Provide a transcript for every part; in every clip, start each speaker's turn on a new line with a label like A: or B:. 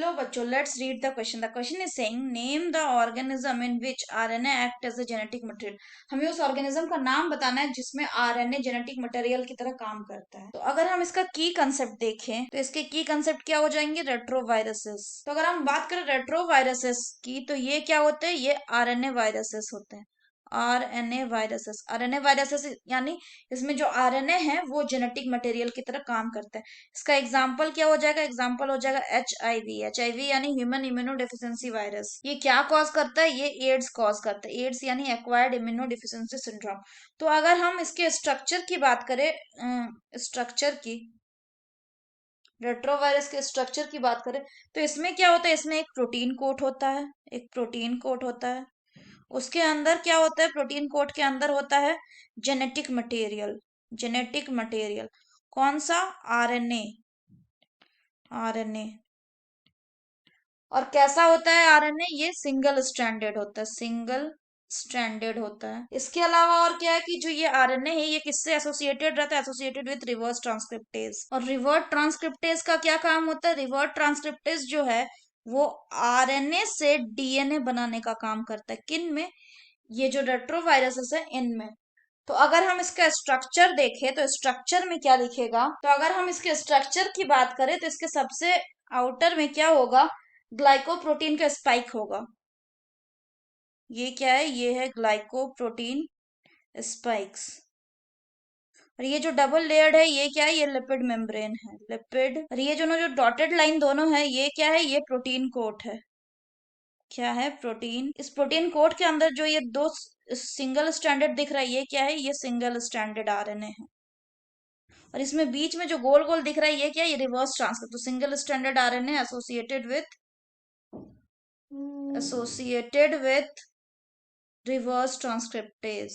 A: Hello बच्चों, let's read the question. The question is saying name the organism in which RNA act as a genetic material. हमें उस organism का नाम बताना है जिसमें आरएनए जेनेटिक मटेरियल की तरह काम करता है। तो अगर हम इसका की कंसेप्ट देखें तो इसके की कंसेप्ट क्या हो जाएंगे? रेट्रोवायरसेस। तो अगर हम बात करें रेट्रोवायरसेस की तो ये क्या होते हैं? ये आरएनए वायरसेस होते हैं। आरएनए वायरसेस यानी इसमें जो आरएनए है वो जेनेटिक मटेरियल की तरह काम करता है। इसका एग्जाम्पल क्या हो जाएगा? एग्जाम्पल हो जाएगा HIV यानी ह्यूमन इम्यूनो डिफिशियंसी वायरस। ये क्या कॉज करता है? ये एड्स कॉज करता है। एड्स यानी एक्वायर्ड इम्यूनो डिफिशियंसी सिंड्रोम। तो अगर हम इसके स्ट्रक्चर की बात करें, स्ट्रक्चर की, रेट्रोवायरस के स्ट्रक्चर की बात करें तो इसमें क्या होता है? इसमें एक प्रोटीन कोट होता है, एक प्रोटीन कोट होता है। उसके अंदर क्या होता है? प्रोटीन कोट के अंदर होता है जेनेटिक मटेरियल। जेनेटिक मटेरियल कौन सा? आरएनए। आरएनए। और कैसा होता है आरएनए? ये सिंगल स्ट्रैंडेड होता है, सिंगल स्ट्रैंडेड होता है। इसके अलावा और क्या है कि जो ये आरएनए है ये किससे एसोसिएटेड रहता है? Associated with reverse transcriptase. और रिवर्स ट्रांसक्रिप्टेज का क्या काम होता है? रिवर्स ट्रांसक्रिप्टेज जो है वो आरएनए से डीएनए बनाने का काम करता है। किन में? ये जो रेट्रोवायरसेस है इनमें। तो अगर हम इसका स्ट्रक्चर देखें तो स्ट्रक्चर में क्या दिखेगा? तो अगर हम इसके स्ट्रक्चर की बात करें तो इसके सबसे आउटर में क्या होगा? ग्लाइकोप्रोटीन का स्पाइक होगा। ये क्या है? ये है ग्लाइकोप्रोटीन स्पाइक्स। और ये जो डबल लेयर्ड है ये क्या है? ये लिपिड मेम्ब्रेन है, लिपिड। और ये जो डॉटेड लाइन दोनों है ये क्या है? ये प्रोटीन कोट है। क्या है? प्रोटीन। इस प्रोटीन कोट के अंदर जो ये दो सिंगल स्ट्रैंडेड दिख रहा है ये क्या है? ये सिंगल स्ट्रैंडेड आरएनए है। और इसमें बीच में जो गोल गोल दिख रहा है ये क्या है? ये रिवर्स ट्रांसक्रिप्ट। तो single stranded RNA associated with reverse transcriptase,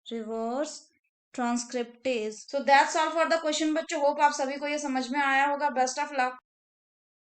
A: reverse transcriptase. So that's all for the question बच्चों। होप आप सभी को ये समझ में आया होगा। Best of luck.